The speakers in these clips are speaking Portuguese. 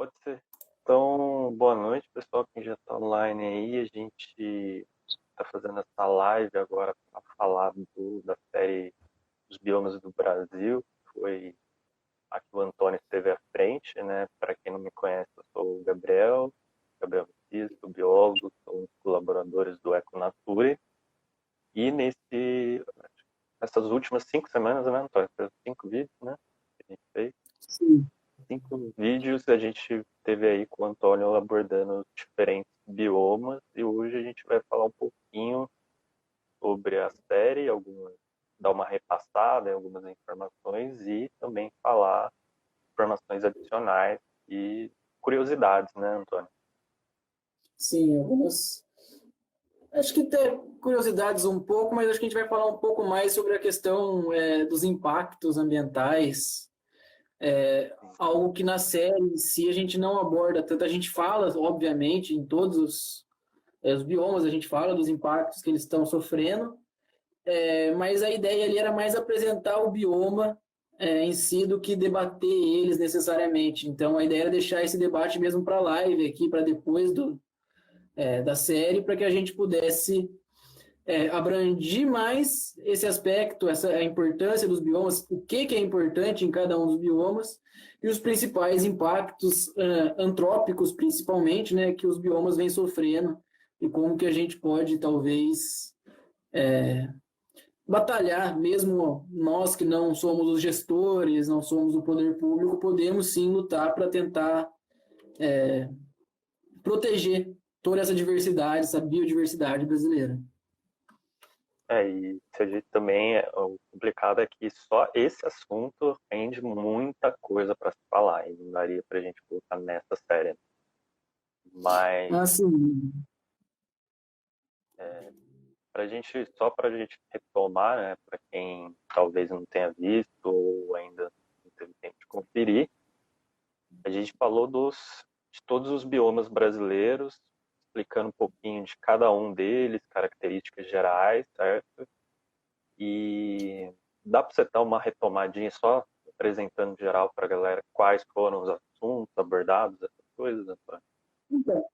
Pode ser. Então, boa noite, pessoal, quem já está online aí. A gente está fazendo essa live agora para falar da série Os Biomas do Brasil. Foi a que o Antônio esteve à frente, né? Para quem não me conhece, eu sou o Gabriel Batista, biólogo, sou um dos colaboradores do Econature. E nessas últimas 5 semanas, né, Antônio? Foi 5 vídeos, né? Que a gente fez. Sim. 5 vídeos a gente teve aí com o Antônio abordando diferentes biomas e hoje a gente vai falar um pouquinho sobre a série, dar uma repassada em algumas informações e também falar informações adicionais e curiosidades, né, Antônio? Sim, algumas. Acho que tem curiosidades um pouco, mas acho que a gente vai falar um pouco mais sobre a questão dos impactos ambientais, algo que na série em si a gente não aborda tanto. A gente fala, obviamente, em todos os biomas, a gente fala dos impactos que eles estão sofrendo, mas a ideia ali era mais apresentar o bioma em si do que debater eles necessariamente. Então, a ideia era deixar esse debate mesmo para a live aqui, para depois da série, para que a gente pudesse abranger mais esse aspecto, a importância dos biomas, o que é importante em cada um dos biomas e os principais impactos antrópicos, principalmente, né, que os biomas vêm sofrendo e como que a gente pode, talvez, batalhar, mesmo nós que não somos os gestores, não somos o poder público, podemos sim lutar para tentar proteger toda essa diversidade, essa biodiversidade brasileira. E se a gente também, o complicado é que só esse assunto rende muita coisa para se falar e não daria para a gente colocar nessa série. Mas Assim, só para a gente retomar, né, para quem talvez não tenha visto ou ainda não teve tempo de conferir, a gente falou de todos os biomas brasileiros, explicando um pouquinho de cada um deles, características gerais, certo? E dá para você dar uma retomadinha só apresentando geral para a galera quais foram os assuntos abordados, essas coisas, Antônio? então,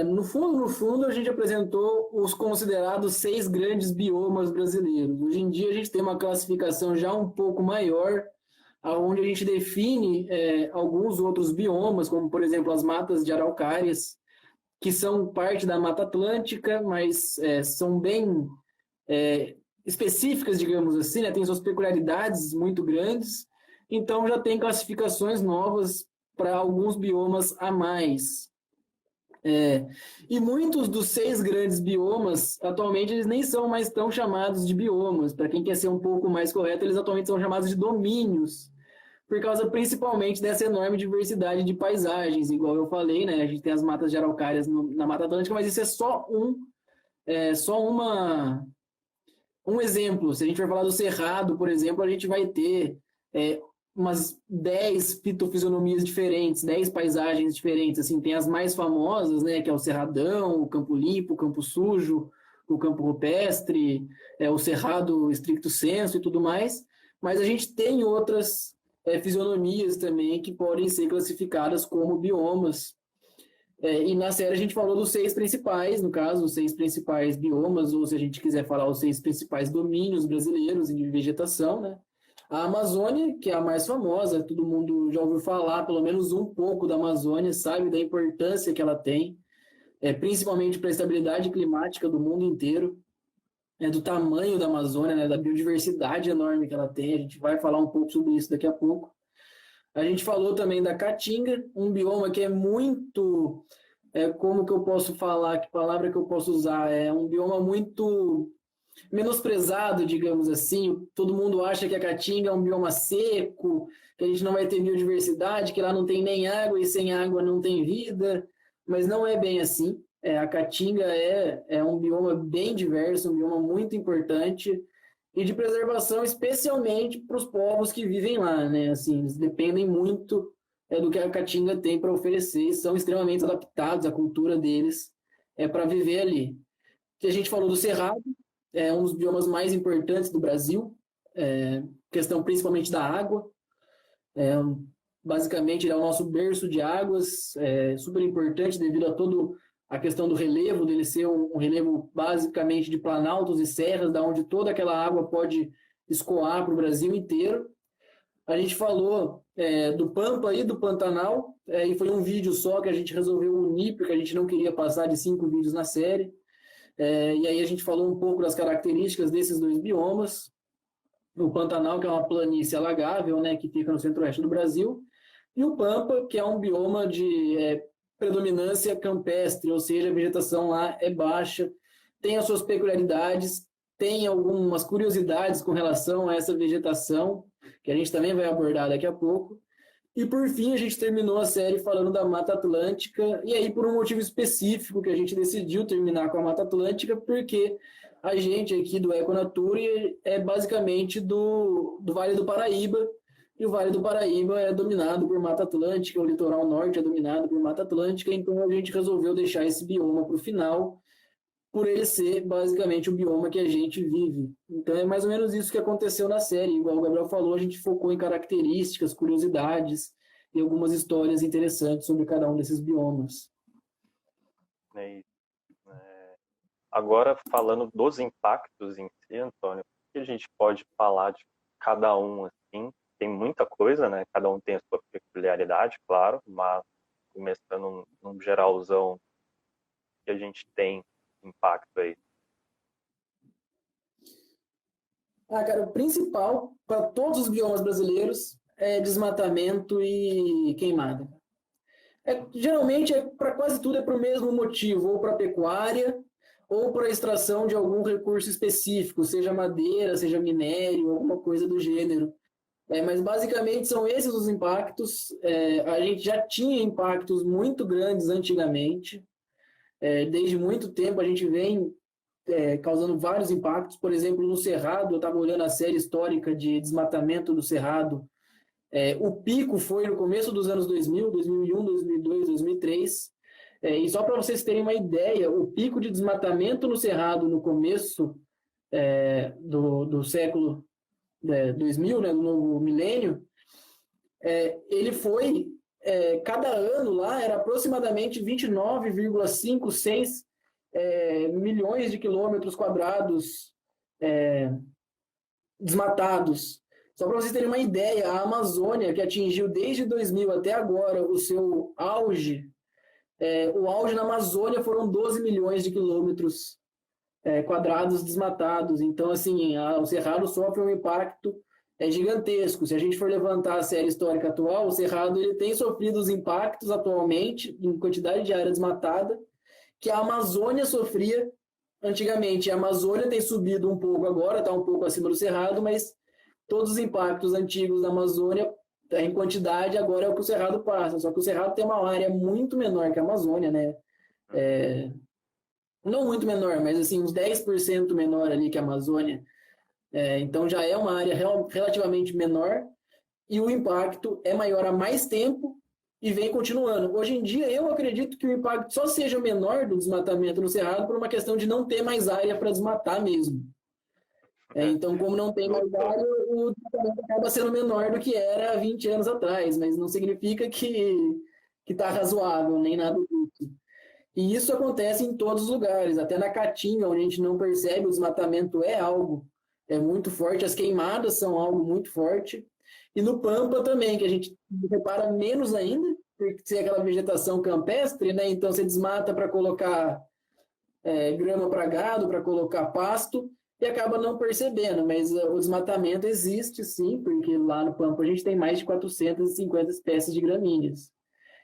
no fundo, a gente apresentou os considerados 6 grandes biomas brasileiros. Hoje em dia, a gente tem uma classificação já um pouco maior, onde a gente define alguns outros biomas, como, por exemplo, as matas de araucárias, que são parte da Mata Atlântica, mas são bem específicas, digamos assim, né? Tem suas peculiaridades muito grandes, então já tem classificações novas para alguns biomas a mais. E muitos dos 6 grandes biomas, atualmente, eles nem são mais tão chamados de biomas. Para quem quer ser um pouco mais correto, eles atualmente são chamados de domínios, por causa principalmente dessa enorme diversidade de paisagens. Igual eu falei, né? A gente tem as matas de araucárias na Mata Atlântica, mas isso é só um exemplo. Se a gente for falar do Cerrado, por exemplo, a gente vai ter umas 10 fitofisionomias diferentes, 10 paisagens diferentes. Assim, tem as mais famosas, né, que é o Cerradão, o Campo Limpo, o Campo Sujo, o Campo Rupestre, o Cerrado Stricto Sensu e tudo mais. Mas a gente tem outras fisionomias também que podem ser classificadas como biomas. E na série a gente falou dos 6 principais, no caso, os 6 principais biomas, ou se a gente quiser falar os 6 principais domínios brasileiros de vegetação, né? A Amazônia, que é a mais famosa, todo mundo já ouviu falar, pelo menos um pouco da Amazônia, sabe da importância que ela tem, principalmente para a estabilidade climática do mundo inteiro, do tamanho da Amazônia, né, da biodiversidade enorme que ela tem. A gente vai falar um pouco sobre isso daqui a pouco. A gente falou também da Caatinga, um bioma que é muito, como que eu posso falar, que palavra que eu posso usar? É um bioma muito menosprezado, digamos assim. Todo mundo acha que a Caatinga é um bioma seco, que a gente não vai ter biodiversidade, que lá não tem nem água e sem água não tem vida, mas não é bem assim. A Caatinga é um bioma bem diverso, um bioma muito importante e de preservação, especialmente para os povos que vivem lá, né? Assim, eles dependem muito do que a Caatinga tem para oferecer e são extremamente adaptados à cultura deles para viver ali. Que a gente falou do Cerrado, é um dos biomas mais importantes do Brasil, questão principalmente da água. basicamente ele é o nosso berço de águas, super importante devido a toda a questão do relevo, dele ser um relevo basicamente de planaltos e serras, da onde toda aquela água pode escoar para o Brasil inteiro. A gente falou do Pampa e do Pantanal, e foi um vídeo só que a gente resolveu unir, porque a gente não queria passar de 5 vídeos na série. E aí a gente falou um pouco das características desses dois biomas. O Pantanal, que é uma planície alagável, né, que fica no centro-oeste do Brasil, e o Pampa, que é um bioma de predominância campestre, ou seja, a vegetação lá é baixa, tem as suas peculiaridades, tem algumas curiosidades com relação a essa vegetação, que a gente também vai abordar daqui a pouco. E, por fim, a gente terminou a série falando da Mata Atlântica, e aí por um motivo específico que a gente decidiu terminar com a Mata Atlântica, porque a gente aqui do Econature é basicamente do Vale do Paraíba, e o Vale do Paraíba é dominado por Mata Atlântica, o litoral norte é dominado por Mata Atlântica, então a gente resolveu deixar esse bioma para o final, por ele ser basicamente o bioma que a gente vive. Então é mais ou menos isso que aconteceu na série. Igual o Gabriel falou, a gente focou em características, curiosidades e algumas histórias interessantes sobre cada um desses biomas. É isso. Agora, falando dos impactos em si, Antônio, o que a gente pode falar de cada um, assim? Tem muita coisa, né? Cada um tem a sua peculiaridade, claro, mas começando num geralzão que a gente tem impacto aí. Cara, o principal para todos os biomas brasileiros é desmatamento e queimada. Geralmente, para quase tudo, é para o mesmo motivo, ou para pecuária, ou para extração de algum recurso específico, seja madeira, seja minério, alguma coisa do gênero. Mas basicamente são esses os impactos. A gente já tinha impactos muito grandes antigamente. Desde muito tempo a gente vem causando vários impactos. Por exemplo, no Cerrado, eu estava olhando a série histórica de desmatamento do Cerrado. O pico foi no começo dos anos 2000, 2001, 2002, 2003. E só para vocês terem uma ideia, o pico de desmatamento no Cerrado no começo do século 2000, né, do novo milênio, ele foi, cada ano lá era aproximadamente 29,56 milhões de quilômetros quadrados desmatados. Só para vocês terem uma ideia, a Amazônia, que atingiu desde 2000 até agora o seu auge, o auge na Amazônia foram 12 milhões de quilômetros quadrados desmatados. Então, assim, o Cerrado sofre um impacto gigantesco. Se a gente for levantar a série histórica atual, o Cerrado ele tem sofrido os impactos atualmente, em quantidade de área desmatada, que a Amazônia sofria antigamente. A Amazônia tem subido um pouco agora, está um pouco acima do Cerrado, mas todos os impactos antigos da Amazônia, em quantidade, agora é o que o Cerrado passa. Só que o Cerrado tem uma área muito menor que a Amazônia, né? Não muito menor, mas assim, uns 10% menor ali que a Amazônia. Então já é uma área relativamente menor e o impacto é maior há mais tempo e vem continuando. Hoje em dia, eu acredito que o impacto só seja menor do desmatamento no Cerrado por uma questão de não ter mais área para desmatar mesmo. Então, como não tem mais área, o desmatamento acaba sendo menor do que era há 20 anos atrás, mas não significa que está razoável, nem nada disso. E isso acontece em todos os lugares, até na Caatinga, onde a gente não percebe, o desmatamento é algo muito forte, as queimadas são algo muito forte. E no Pampa também, que a gente repara menos ainda, porque tem aquela vegetação campestre, né? Então você desmata para colocar grama para gado, para colocar pasto, e acaba não percebendo, mas o desmatamento existe sim, porque lá no Pampa a gente tem mais de 450 espécies de gramíneas.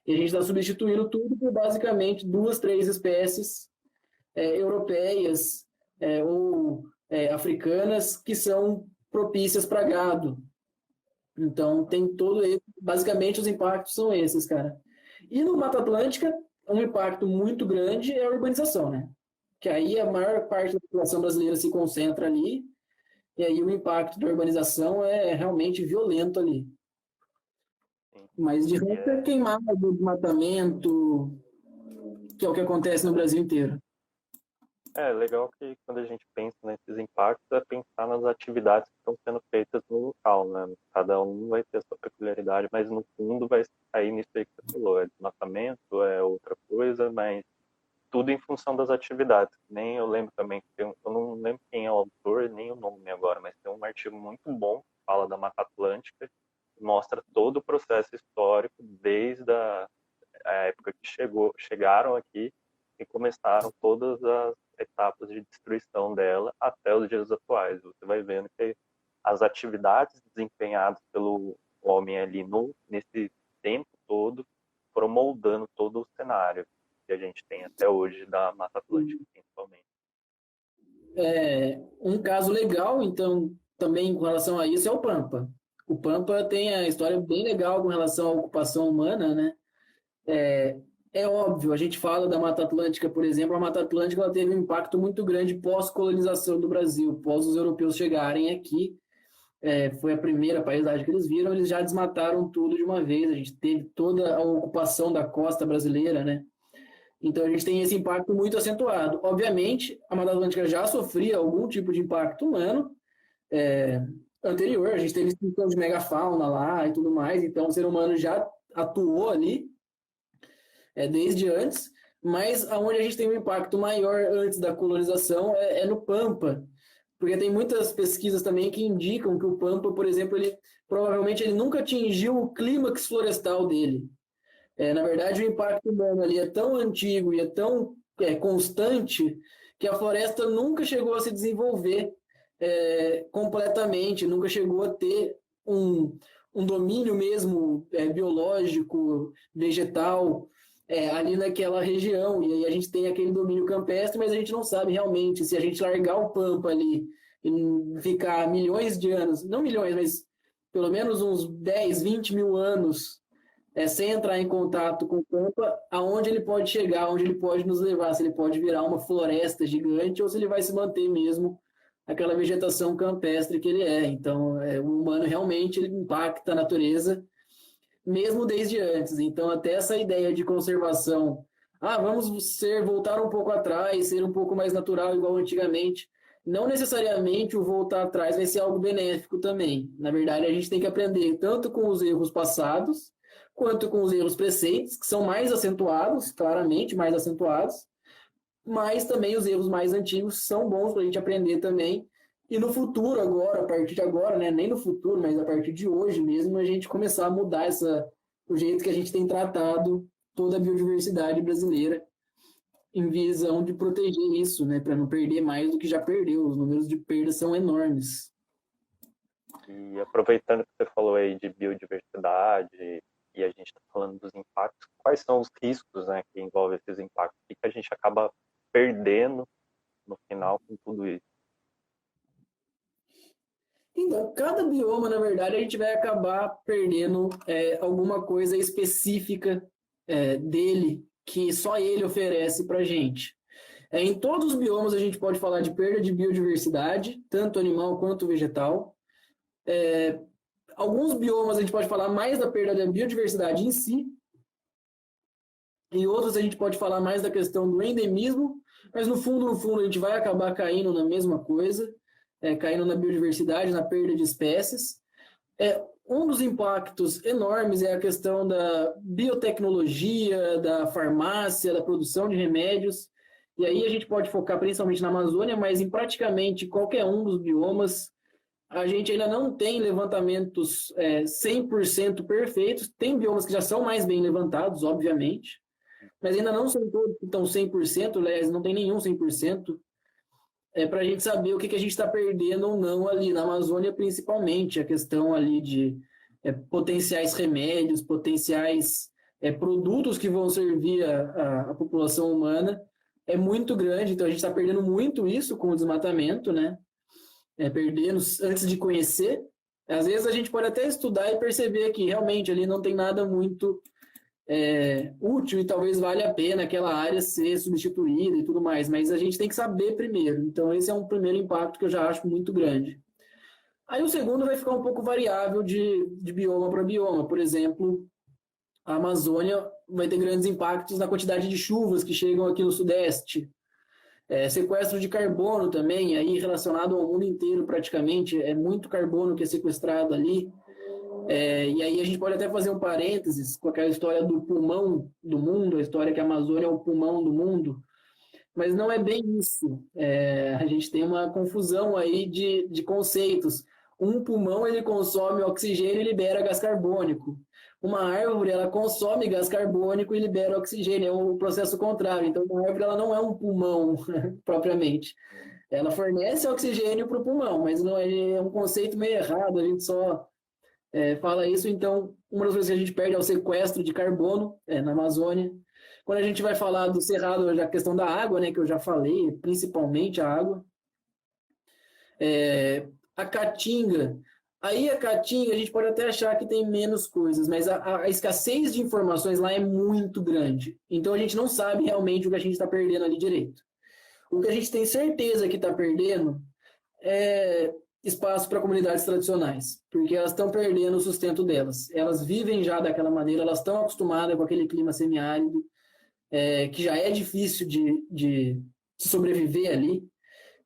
E a gente está substituindo tudo por basicamente 2, 3 espécies europeias ou africanas que são propícias para gado. Então, tem todo esse, basicamente os impactos são esses, cara. E no Mata Atlântica, um impacto muito grande é a urbanização, né? Que aí a maior parte da população brasileira se concentra ali, e aí o impacto da urbanização é realmente violento ali. Mas de resto é queimada, desmatamento, que é o que acontece no Brasil inteiro. É legal que quando a gente pensa nesses impactos, é pensar nas atividades que estão sendo feitas no local, né? Cada um vai ter a sua peculiaridade, mas no fundo vai cair nisso aí que você falou. É desmatamento, é outra coisa, mas tudo em função das atividades. Nem eu lembro também, que eu não lembro quem é o autor, nem o nome agora, mas tem um artigo muito bom que fala da Mata Atlântica, que mostra todo o processo histórico desde a época que chegaram aqui e começaram todas as etapas de destruição dela até os dias atuais. Você vai vendo que as atividades desempenhadas pelo homem ali nesse tempo todo foram moldando todo o cenário que a gente tem até hoje da Mata Atlântica, principalmente. Um caso legal, então, também com relação a isso é o Pampa. O Pampa tem a história bem legal com relação à ocupação humana, né? É óbvio, a gente fala da Mata Atlântica, por exemplo, a Mata Atlântica ela teve um impacto muito grande pós-colonização do Brasil, pós os europeus chegarem aqui, foi a primeira paisagem que eles viram, eles já desmataram tudo de uma vez, a gente teve toda a ocupação da costa brasileira, né? Então a gente tem esse impacto muito acentuado. Obviamente, a Mata Atlântica já sofria algum tipo de impacto humano anterior, a gente teve extinção de megafauna lá e tudo mais, então o ser humano já atuou ali desde antes, mas aonde a gente tem um impacto maior antes da colonização é no Pampa, porque tem muitas pesquisas também que indicam que o Pampa, por exemplo, ele provavelmente ele nunca atingiu o clímax florestal dele. Na verdade, o impacto humano ali é tão antigo e é tão constante que a floresta nunca chegou a se desenvolver completamente, nunca chegou a ter um domínio mesmo biológico, vegetal, ali naquela região. E aí a gente tem aquele domínio campestre, mas a gente não sabe realmente se a gente largar o Pampa ali e ficar milhões de anos, não milhões, mas pelo menos uns 10, 20 mil anos sem entrar em contato com o Pampa, aonde ele pode chegar, onde ele pode nos levar, se ele pode virar uma floresta gigante ou se ele vai se manter mesmo aquela vegetação campestre que ele é. Então, o humano realmente ele impacta a natureza mesmo desde antes. Então, até essa ideia de conservação, vamos voltar um pouco atrás, ser um pouco mais natural igual antigamente. Não necessariamente o voltar atrás vai ser algo benéfico também. Na verdade, a gente tem que aprender tanto com os erros passados, quanto com os erros presentes, que são mais acentuados, claramente mais acentuados, mas também os erros mais antigos são bons para a gente aprender também. E no futuro agora, a partir de agora, né, nem no futuro, mas a partir de hoje mesmo, a gente começar a mudar o jeito que a gente tem tratado toda a biodiversidade brasileira em visão de proteger isso, né, para não perder mais do que já perdeu. Os números de perda são enormes. E aproveitando que você falou aí de biodiversidade e a gente está falando dos impactos, quais são os riscos, né, que envolvem esses impactos? O que a gente acaba perdendo no final com tudo isso? Então, cada bioma, na verdade, a gente vai acabar perdendo alguma coisa específica dele que só ele oferece para a gente. Em todos os biomas a gente pode falar de perda de biodiversidade, tanto animal quanto vegetal. Alguns biomas a gente pode falar mais da perda da biodiversidade em si, em outros a gente pode falar mais da questão do endemismo, mas no fundo, a gente vai acabar caindo na mesma coisa, caindo na biodiversidade, na perda de espécies. Um dos impactos enormes é a questão da biotecnologia, da farmácia, da produção de remédios. E aí a gente pode focar principalmente na Amazônia, mas em praticamente qualquer um dos biomas. A gente ainda não tem levantamentos 100% perfeitos. Tem biomas que já são mais bem levantados, obviamente, mas ainda não são todos que estão 100%, aliás, não tem nenhum 100%. Para a gente saber o que a gente está perdendo ou não ali na Amazônia, principalmente a questão ali de potenciais remédios, potenciais produtos que vão servir a população humana é muito grande, então a gente está perdendo muito isso com o desmatamento, né? Perdendo antes de conhecer. Às vezes a gente pode até estudar e perceber que realmente ali não tem nada muito útil e talvez valha a pena aquela área ser substituída e tudo mais, mas a gente tem que saber primeiro. Então esse é um primeiro impacto que eu já acho muito grande. Aí o segundo vai ficar um pouco variável de bioma para bioma. Por exemplo, a Amazônia vai ter grandes impactos na quantidade de chuvas que chegam aqui no Sudeste. Sequestro de carbono também, aí relacionado ao mundo inteiro praticamente, é muito carbono que é sequestrado ali. E aí a gente pode até fazer um parênteses com aquela história do pulmão do mundo, a história que a Amazônia é o pulmão do mundo, mas não é bem isso. A gente tem uma confusão aí de conceitos. Um pulmão, ele consome oxigênio e libera gás carbônico. Uma árvore, ela consome gás carbônico e libera oxigênio, é o processo contrário. Então, uma árvore, ela não é um pulmão, propriamente. Ela fornece oxigênio para o pulmão, mas não é um conceito meio errado, a gente só fala isso. Então, uma das coisas que a gente perde é o sequestro de carbono na Amazônia. Quando a gente vai falar do cerrado, a questão da água, né, que eu já falei, principalmente a água. A caatinga. Aí a caatinga, a gente pode até achar que tem menos coisas, mas a escassez de informações lá é muito grande. Então a gente não sabe realmente o que a gente está perdendo ali direito. O que a gente tem certeza que está perdendo é espaço para comunidades tradicionais, porque elas estão perdendo o sustento delas. Elas vivem já daquela maneira, elas estão acostumadas com aquele clima semiárido, que já é difícil de sobreviver ali.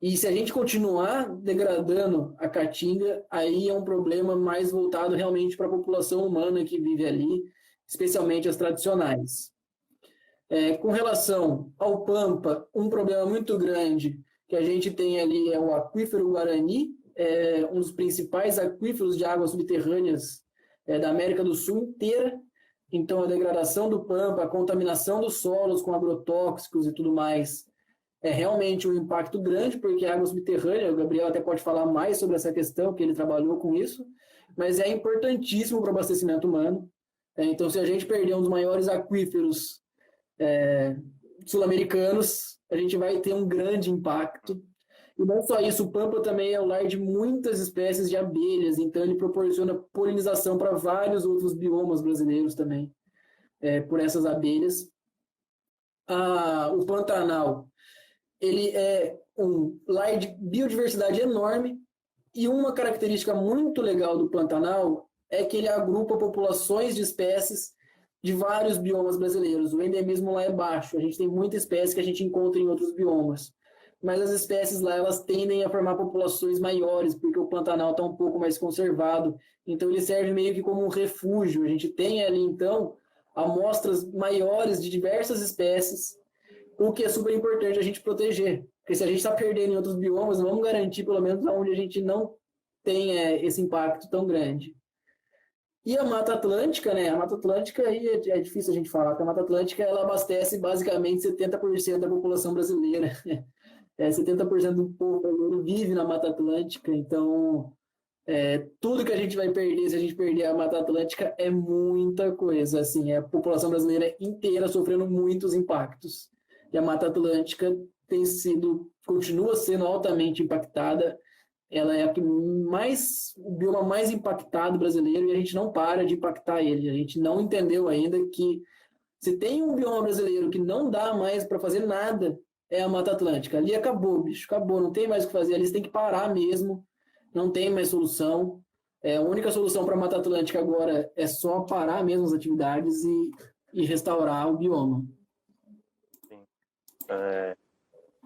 E se a gente continuar degradando a caatinga, aí é um problema mais voltado realmente para a população humana que vive ali, especialmente as tradicionais. Com relação ao Pampa, um problema muito grande que a gente tem ali é o aquífero Guarani, um dos principais aquíferos de águas subterrâneas da América do Sul inteira. Então, a degradação do Pampa, a contaminação dos solos com agrotóxicos e tudo mais, é realmente um impacto grande, porque a água subterrânea, o Gabriel até pode falar mais sobre essa questão, que ele trabalhou com isso, mas é importantíssimo para o abastecimento humano. Então, se a gente perder um dos maiores aquíferos sul-americanos, a gente vai ter um grande impacto. E não só isso, o Pampa também é o lar de muitas espécies de abelhas, então ele proporciona polinização para vários outros biomas brasileiros também, por essas abelhas. O Pantanal, ele é um lar de biodiversidade enorme, e uma característica muito legal do Pantanal é que ele agrupa populações de espécies de vários biomas brasileiros. O endemismo lá é baixo, a gente tem muita espécie que a gente encontra em outros biomas. Mas as espécies lá, elas tendem a formar populações maiores, porque o Pantanal está um pouco mais conservado. Então, ele serve meio que como um refúgio. A gente tem ali, então, amostras maiores de diversas espécies, o que é super importante a gente proteger. Porque se a gente está perdendo em outros biomas, vamos garantir, pelo menos, onde a gente não tem esse impacto tão grande. E a Mata Atlântica, né? A Mata Atlântica aí é difícil a gente falar, porque a Mata Atlântica ela abastece basicamente 70% da população brasileira. 70% do povo brasileiro vive na Mata Atlântica, então tudo que a gente vai perder, se a gente perder a Mata Atlântica, é muita coisa. Assim, a população brasileira inteira sofrendo muitos impactos. E a Mata Atlântica continua sendo altamente impactada. Ela é o bioma mais impactado brasileiro e a gente não para de impactar ele. A gente não entendeu ainda que se tem um bioma brasileiro que não dá mais para fazer nada, é a Mata Atlântica. Ali acabou, bicho, acabou, não tem mais o que fazer. Ali você tem que parar mesmo, não tem mais solução. A única solução para a Mata Atlântica agora é só parar mesmo as atividades e restaurar o bioma. Sim.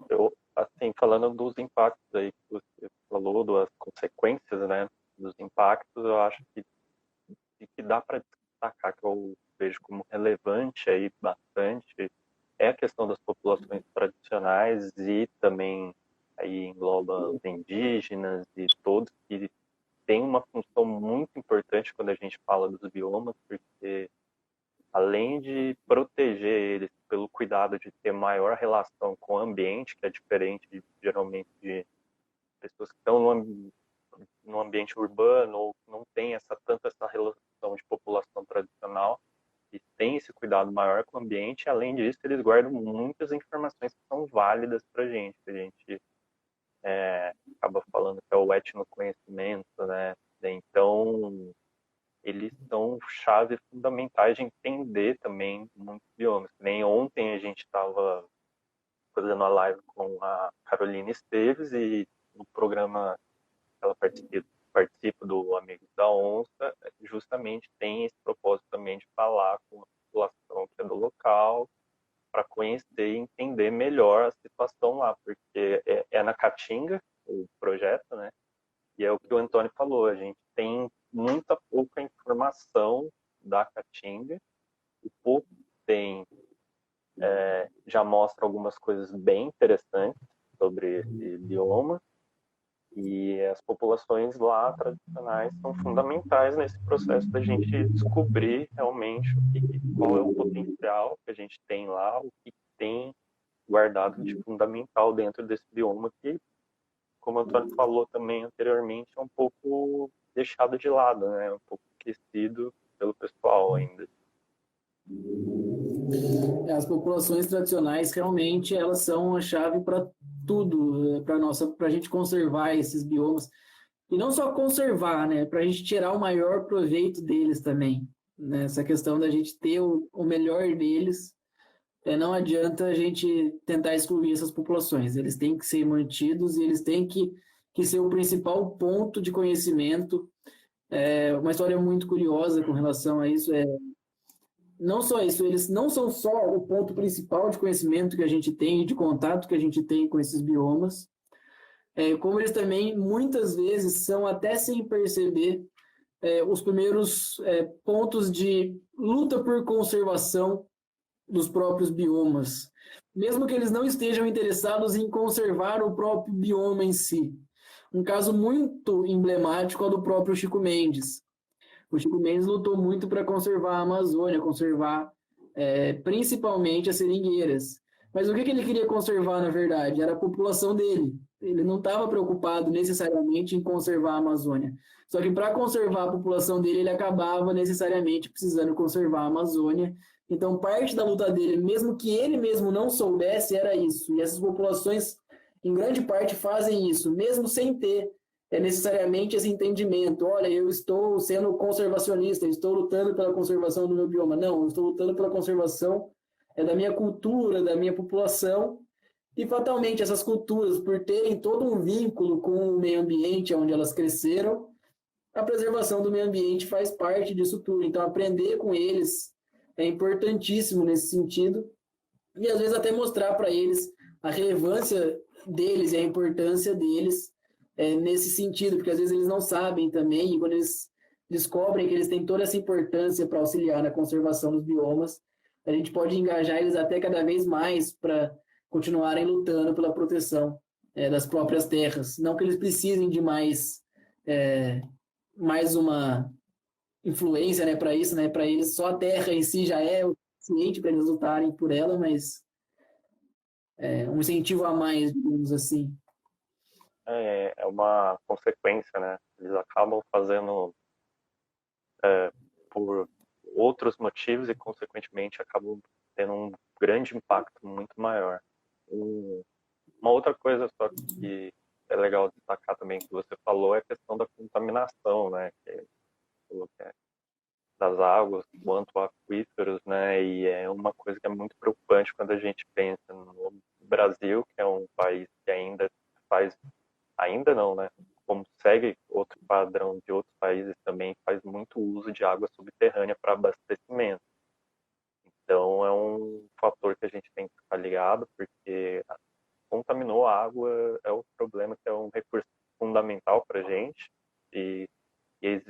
Eu, assim, falando dos impactos aí que você falou, das consequências, né, dos impactos, eu acho que dá para destacar, que eu vejo como relevante aí bastante, é a questão das populações tradicionais e também aí engloba os indígenas e todos que têm uma função muito importante quando a gente fala dos biomas, porque além de proteger eles pelo cuidado de ter maior relação com o ambiente, que é diferente geralmente de pessoas que estão no ambiente urbano ou não tem tanto essa relação de população tradicional, e tem esse cuidado maior com o ambiente. Além disso, eles guardam muitas informações que são válidas para a gente. A gente acaba falando que é o etnoconhecimento, né? Então, eles são chave fundamentais de entender também muitos biomas. Nem ontem a gente estava fazendo a live com a Carolina Esteves e no programa ela participa do Amigos da Onça, justamente tem esse propósito também de falar com a população que é do local para conhecer e entender melhor a situação lá, porque é na Caatinga o projeto, né? E é o que o Antônio falou, a gente tem muita pouca informação da Caatinga, o pouco que tem já mostra algumas coisas bem interessantes sobre esse bioma, e as populações lá tradicionais são fundamentais nesse processo da gente descobrir realmente qual é o potencial que a gente tem lá, o que tem guardado de fundamental dentro desse bioma que, como o Antônio falou também anteriormente, é um pouco deixado de lado, né? Um pouco esquecido pelo pessoal ainda. As populações tradicionais realmente elas são a chave para tudo, para a gente conservar esses biomas. E não só conservar, né? Para a gente tirar o maior proveito deles também. Né? Essa questão da gente ter o melhor deles, não adianta a gente tentar excluir essas populações. Eles têm que ser mantidos e eles têm que ser o principal ponto de conhecimento. Uma história muito curiosa com relação a isso não só isso, eles não são só o ponto principal de conhecimento que a gente tem, de contato que a gente tem com esses biomas, como eles também, muitas vezes, são até sem perceber os primeiros pontos de luta por conservação dos próprios biomas, mesmo que eles não estejam interessados em conservar o próprio bioma em si. Um caso muito emblemático é o do próprio Chico Mendes. O Chico Mendes lutou muito para conservar a Amazônia, conservar principalmente as seringueiras. Mas o que ele queria conservar, na verdade? Era a população dele. Ele não estava preocupado necessariamente em conservar a Amazônia. Só que para conservar a população dele, ele acabava necessariamente precisando conservar a Amazônia. Então, parte da luta dele, mesmo que ele mesmo não soubesse, era isso. E essas populações, em grande parte, fazem isso, mesmo sem ter necessariamente esse entendimento. Olha, eu estou sendo conservacionista, eu estou lutando pela conservação do meu bioma. Não, eu estou lutando pela conservação da minha cultura, da minha população. E, fatalmente, essas culturas, por terem todo um vínculo com o meio ambiente onde elas cresceram, a preservação do meio ambiente faz parte disso tudo. Então, aprender com eles é importantíssimo nesse sentido. E, às vezes, até mostrar para eles a relevância deles e a importância deles nesse sentido, porque às vezes eles não sabem também, e quando eles descobrem que eles têm toda essa importância para auxiliar na conservação dos biomas, a gente pode engajar eles até cada vez mais para continuarem lutando pela proteção das próprias terras. Não que eles precisem de mais uma influência, né, para isso, né, para eles só a terra em si já é o suficiente para eles lutarem por ela, mas um incentivo a mais, digamos assim. É uma consequência, né? Eles acabam fazendo por outros motivos e, consequentemente, acabam tendo um grande impacto muito maior. Uma outra coisa só que é legal destacar também que você falou é a questão da contaminação, né? Das águas quanto aquíferos, né? E é uma coisa que é muito preocupante quando a gente pensa no Brasil, que é um país que ainda não, né? Como segue outro padrão de outros países também, faz muito uso de água subterrânea para abastecimento. Então, é um fator que a gente tem que ficar ligado, porque contaminou a água é o problema, que é um recurso fundamental para a gente, e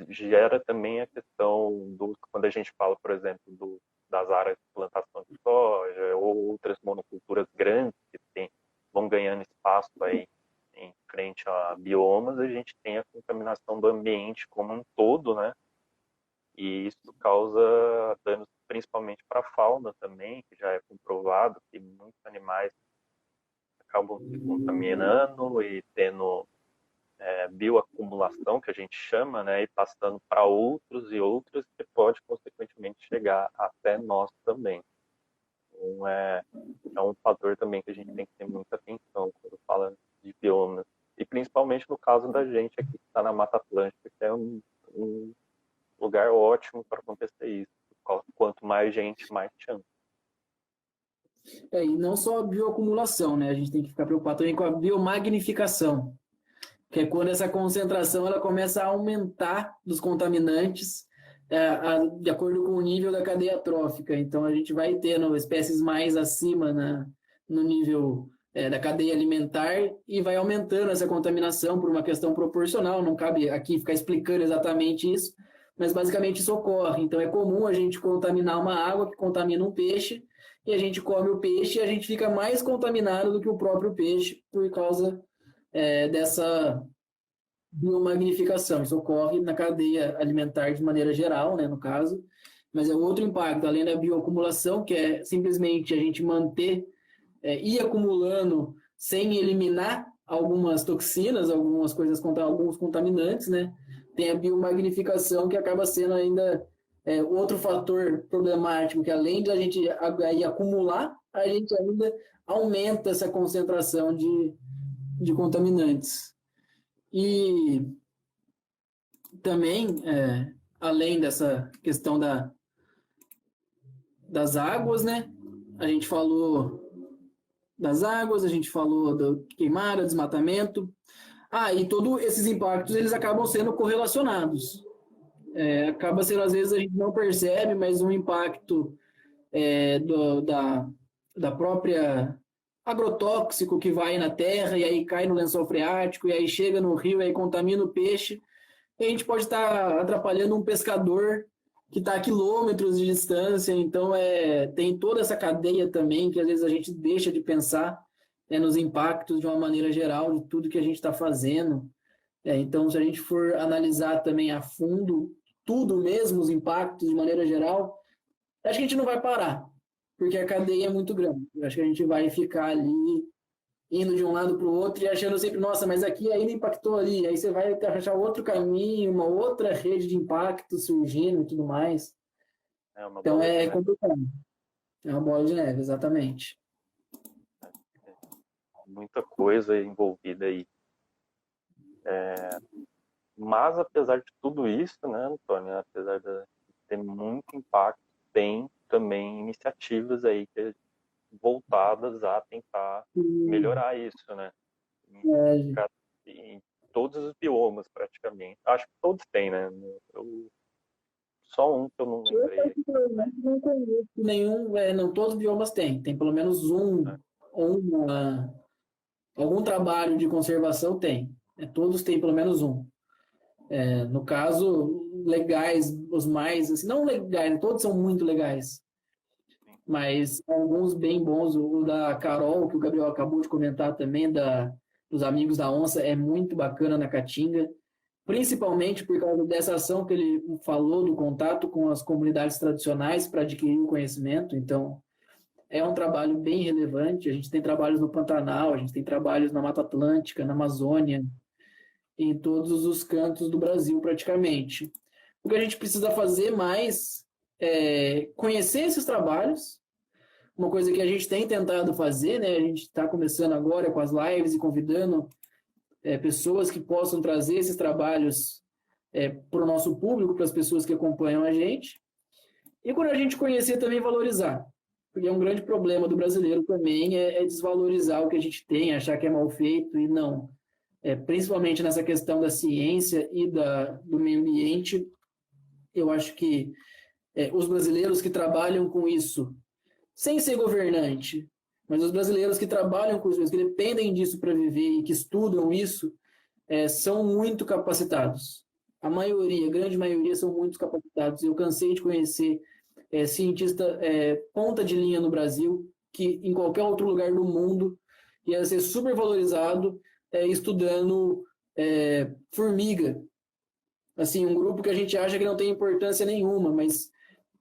gera também a questão quando a gente fala, por exemplo, das áreas de plantação de soja ou outras monoculturas grandes que vão ganhando espaço aí em frente a biomas, a gente tem a contaminação do ambiente como um todo, né? E isso causa danos principalmente para a fauna também, que já é comprovado que muitos animais acabam se contaminando e tendo bioacumulação, que a gente chama, né? E passando para outros e outros, que pode, consequentemente, chegar até nós também. Então, é um fator também que a gente tem que ter muita atenção quando fala de biomas. E principalmente no caso da gente aqui que está na Mata Atlântica, que é um lugar ótimo para acontecer isso. Quanto mais gente, mais chance. E não só a bioacumulação, né? A gente tem que ficar preocupado também com a biomagnificação, que é quando essa concentração ela começa a aumentar dos contaminantes de acordo com o nível da cadeia trófica. Então, a gente vai tendo espécies mais acima no nível da cadeia alimentar e vai aumentando essa contaminação por uma questão proporcional. Não cabe aqui ficar explicando exatamente isso, mas basicamente isso ocorre. Então, é comum a gente contaminar uma água que contamina um peixe, e a gente come o peixe e a gente fica mais contaminado do que o próprio peixe por causa dessa biomagnificação. Isso ocorre na cadeia alimentar de maneira geral, né, no caso, mas é outro impacto, além da bioacumulação, que é simplesmente a gente manter, ir acumulando sem eliminar algumas toxinas, algumas coisas, alguns contaminantes, né? Tem a biomagnificação, que acaba sendo ainda outro fator problemático, que além de a gente aí acumular, a gente ainda aumenta essa concentração de contaminantes. E também, além dessa questão das águas, né? A gente falou das águas, a gente falou do queimada, desmatamento. E todos esses impactos, eles acabam sendo correlacionados. Acaba sendo, às vezes, a gente não percebe, mas um impacto da própria agrotóxico que vai na terra e aí cai no lençol freático e aí chega no rio e aí contamina o peixe. E a gente pode estar atrapalhando um pescador que está a quilômetros de distância. Então, tem toda essa cadeia também que às vezes a gente deixa de pensar nos impactos de uma maneira geral de tudo que a gente está fazendo. Então, se a gente for analisar também a fundo tudo mesmo, os impactos de maneira geral, acho que a gente não vai parar, porque a cadeia é muito grande. Eu acho que a gente vai ficar ali indo de um lado para o outro e achando sempre, nossa, mas aqui ainda impactou ali. Aí você vai achar outro caminho, uma outra rede de impacto surgindo e tudo mais. Então é complicado. É uma bola de neve, exatamente. Muita coisa envolvida aí. Mas, apesar de tudo isso, né, Antônio, apesar de ter muito impacto, tem também iniciativas aí voltadas a tentar melhorar isso, né? Em todos os biomas, praticamente. Acho que todos têm, né? Só um que eu não lembrei. Não conheço nenhum, não todos os biomas têm. Tem pelo menos algum trabalho de conservação tem. Todos têm pelo menos um. No caso, legais, os mais, assim, não legais, todos são muito legais, mas alguns bem bons. O da Carol, que o Gabriel acabou de comentar também, dos Amigos da Onça, é muito bacana na Caatinga, principalmente por causa dessa ação que ele falou, do contato com as comunidades tradicionais para adquirir o conhecimento. Então, é um trabalho bem relevante. A gente tem trabalhos no Pantanal, a gente tem trabalhos na Mata Atlântica, na Amazônia, em todos os cantos do Brasil, praticamente. O que a gente precisa fazer mais é conhecer esses trabalhos, uma coisa que a gente tem tentado fazer, né? A gente está começando agora com as lives e convidando pessoas que possam trazer esses trabalhos para o nosso público, para as pessoas que acompanham a gente. E quando a gente conhecer, também valorizar. Porque é um grande problema do brasileiro também, é desvalorizar o que a gente tem, achar que é mal feito, e não. Principalmente nessa questão da ciência e do meio ambiente, eu acho que os brasileiros que trabalham com isso, sem ser governante, mas os brasileiros que trabalham com isso, que dependem disso para viver e que estudam isso, são muito capacitados. A maioria, a grande maioria, são muito capacitados. Eu cansei de conhecer cientista ponta de linha no Brasil, que em qualquer outro lugar do mundo ia ser super valorizado, estudando formiga. Assim, um grupo que a gente acha que não tem importância nenhuma, mas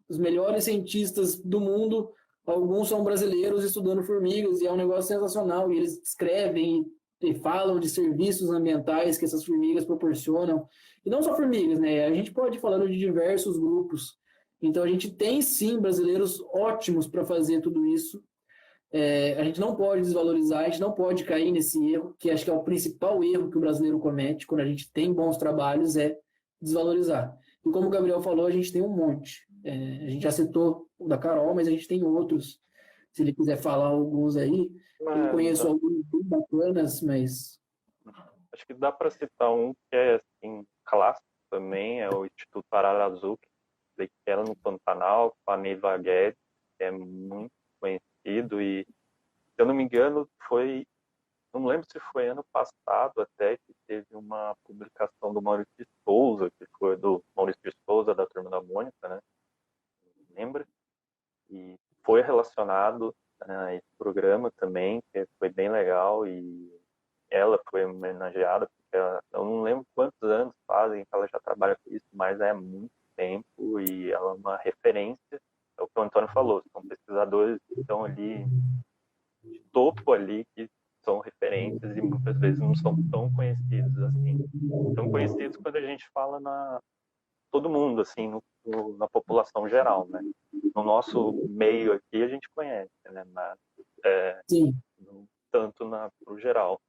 os melhores cientistas do mundo, alguns são brasileiros estudando formigas, e é um negócio sensacional. E eles escrevem e falam de serviços ambientais que essas formigas proporcionam. E não só formigas, né? A gente pode ir falando de diversos grupos. Então, a gente tem, sim, brasileiros ótimos para fazer tudo isso. A gente não pode desvalorizar, a gente não pode cair nesse erro, que acho que é o principal erro que o brasileiro comete quando a gente tem bons trabalhos, é desvalorizar. E como o Gabriel falou, a gente tem um monte. A gente já citou o da Carol, mas a gente tem outros. Se ele quiser falar alguns aí, eu conheço alguns bem bacanas, mas... Acho que dá para citar um que é assim, clássico também, é o Instituto Arara Azul, aí, que era no Pantanal, com a Neiva Guedes, que é muito conhecido, e, se eu não me engano, não lembro se foi ano passado até, que teve uma publicação do Maurício de Souza, que foi do Maurício de Souza, da Turma da Mônica, né? Lembra? E foi relacionado a esse programa também, que foi bem legal, e ela foi homenageada, porque eu não lembro quantos anos fazem que ela já trabalha com isso, mas é muito tempo, e ela é uma referência. É o que o Antônio falou, são pesquisadores que estão ali, de topo ali, que são referências e muitas vezes não são tão conhecidos assim. São conhecidos quando a gente fala todo mundo, assim, na população geral, né? No nosso meio aqui a gente conhece, né? Mas Sim. não tanto no geral.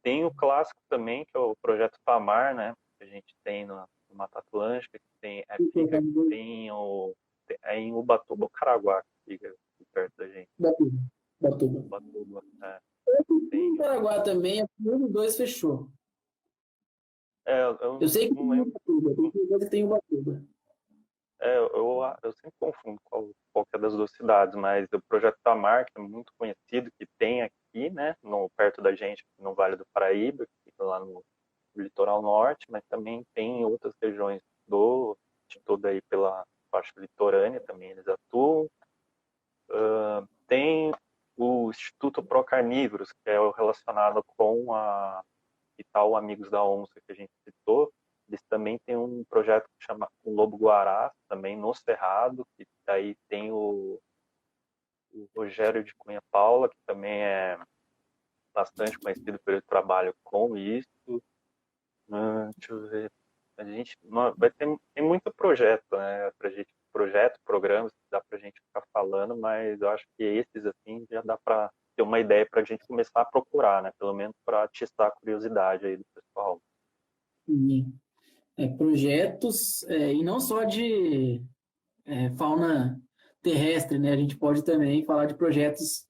Tem o clássico também, que é o Projeto Tamar, né? Que a gente tem no Mata Atlântica, que fica é em Ubatuba, Caraguá, que fica aqui perto da gente. Batuba. Batuba. Ubatuba, O Paraguai também, um dos dois fechou. Eu Eu sei que não tem lembro. Ubatuba, tem certeza que tem Ubatuba. Eu sempre confundo qual que é das duas cidades, mas o Projeto Tamar, que é muito conhecido, que tem aqui, né, perto da gente, no Vale do Paraíba, que fica lá no litoral norte, mas também tem em outras regiões de toda aí pela faixa litorânea, também eles atuam. Tem o Instituto Procarnívoros, que é o relacionado com a Itaú Amigos da Onça, que a gente citou. Eles também têm um projeto que chama o Lobo Guará, também no Cerrado, que daí tem o Rogério de Cunha Paula, que também é bastante conhecido pelo trabalho com isso. Deixa eu ver. A gente tem muito projeto, né? Programas que dá pra gente ficar falando, mas eu acho que esses, assim, já dá para ter uma ideia para a gente começar a procurar, né? Pelo menos para atiçar a curiosidade aí do pessoal. Sim. Projetos, e não só de fauna terrestre, né? A gente pode também falar de projetos,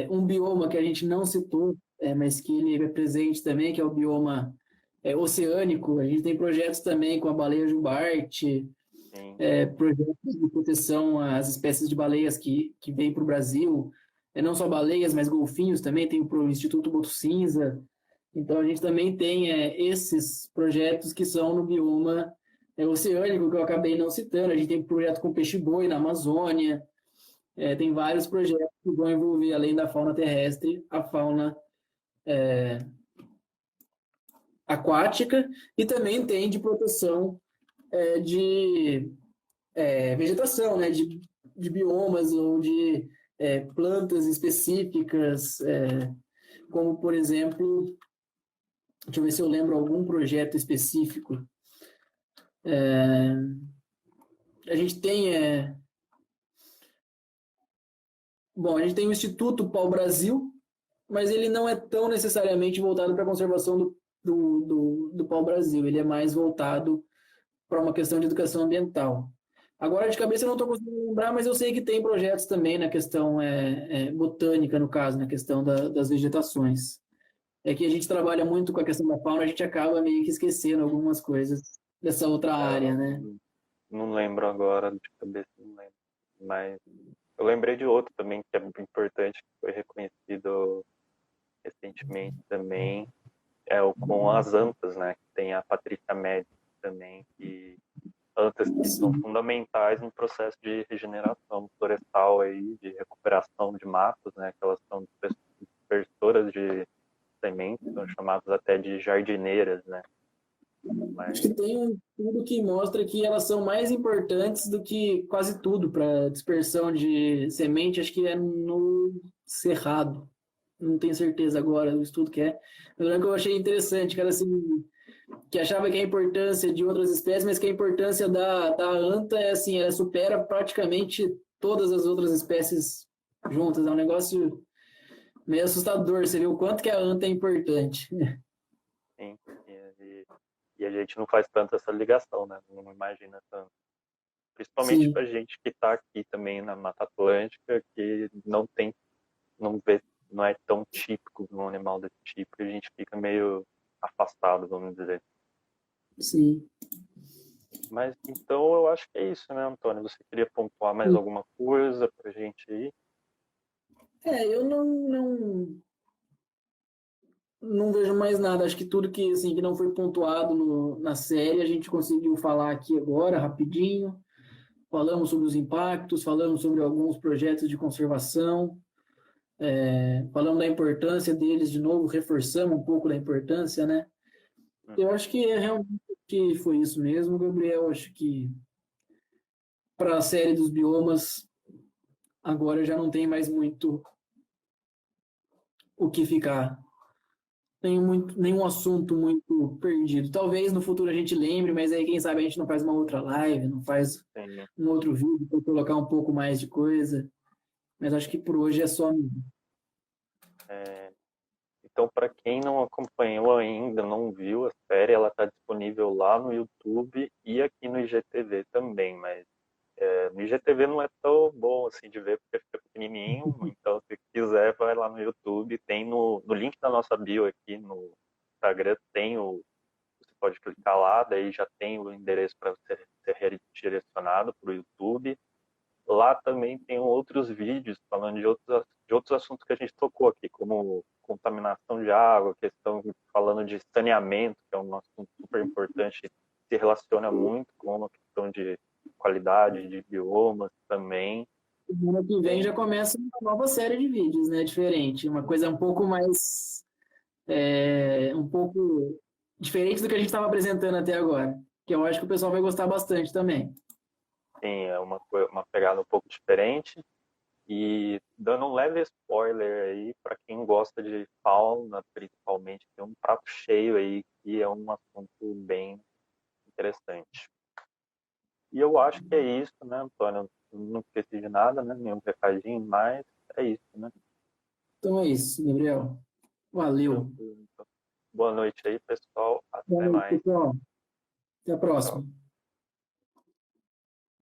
um bioma que a gente não citou, mas que ele é presente também, que é o bioma oceânico. A gente tem projetos também com a baleia jubarte, Sim, projetos de proteção às espécies de baleias que vêm para o Brasil, não só baleias, mas golfinhos também, tem o Instituto Boto Cinza. Então, a gente também tem esses projetos que são no bioma oceânico, que eu acabei não citando. A gente tem projeto com peixe-boi na Amazônia, tem vários projetos que vão envolver, além da fauna terrestre, a fauna aquática, e também tem de proteção de vegetação, né, de biomas ou de plantas específicas, como, por exemplo, deixa eu ver se eu lembro algum projeto específico. A gente tem, bom, a gente tem o Instituto Pau-Brasil, mas ele não é tão necessariamente voltado para a conservação do pau-brasil, ele é mais voltado para uma questão de educação ambiental. Agora, de cabeça, eu não estou conseguindo lembrar, mas eu sei que tem projetos também na questão botânica, no caso, na questão das vegetações. É que a gente trabalha muito com a questão da fauna, a gente acaba meio que esquecendo algumas coisas dessa outra área, né? não lembro agora de cabeça, não lembro. Mas eu lembrei de outro também que é muito importante, que foi reconhecido recentemente também, é o com as antas, né? Que tem a Patrícia Médici também, que antas que são Sim, fundamentais no processo de regeneração florestal aí, de recuperação de matos, né? Que elas são dispersoras de sementes, são chamadas até de jardineiras, né? acho Mas que tem um estudo que mostra que elas são mais importantes do que quase tudo para dispersão de semente, acho que é no Cerrado. Não tenho certeza agora do estudo que é. Eu lembro que eu achei interessante, que era assim, que achava que a importância de outras espécies, mas que a importância da anta é assim, ela supera praticamente todas as outras espécies juntas. É um negócio meio assustador, você vê o quanto que a anta é importante. sim, e a gente não faz tanto essa ligação, né? Não imagina tanto. Principalmente Sim, para gente que está aqui também na Mata Atlântica, que não tem, não vê, não é tão típico de um animal desse tipo, e a gente fica meio afastado, vamos dizer. sim. Mas então eu acho que é isso, né, Antônio? Você queria pontuar mais alguma coisa pra gente aí? Eu não vejo mais nada. Acho que tudo que, assim, que não foi pontuado na série, a gente conseguiu falar aqui agora, rapidinho. Falamos sobre os impactos, falamos sobre alguns projetos de conservação, falamos da importância deles de novo, reforçamos um pouco da importância, né? Eu Uhum. acho que é realmente que foi isso mesmo, Gabriel. Acho que para a série dos biomas, agora já não tem mais muito o que ficar. Nenhum assunto muito perdido. Talvez no futuro a gente lembre, mas aí quem sabe a gente não faz uma outra live, não faz Sim. um outro vídeo para colocar um pouco mais de coisa. Mas acho que por hoje é só. É, então, para quem não acompanhou ainda, não viu a série, ela está disponível lá no YouTube e aqui no IGTV também, mas no IGTV não é tão bom assim de ver porque fica pequenininho, então se quiser vai lá no YouTube, tem no link da nossa bio aqui no Instagram, você pode clicar lá, daí já tem o endereço para você ser redirecionado para o YouTube. Lá também tem outros vídeos falando de outros assuntos que a gente tocou aqui, como contaminação de água, questão falando de saneamento, que é um assunto super importante, se relaciona muito com a questão de qualidade de biomas também. Semana que vem já Tem, começa uma nova série de vídeos, né? Diferente, uma coisa um pouco mais, um pouco diferente do que a gente estava apresentando até agora, que eu acho que o pessoal vai gostar bastante também. tem uma pegada um pouco diferente. E dando um leve spoiler aí, para quem gosta de fauna, principalmente, tem um prato cheio aí que é um assunto bem interessante. E eu acho que é isso, né, Antônio? Eu não esqueci de nada, né? Nenhum recadinho, mas é isso, né? Então é isso, Gabriel. Valeu. Tranquilo. Então, boa noite aí, pessoal. Boa Até noite, mais. pessoal. Até a Tchau. próxima.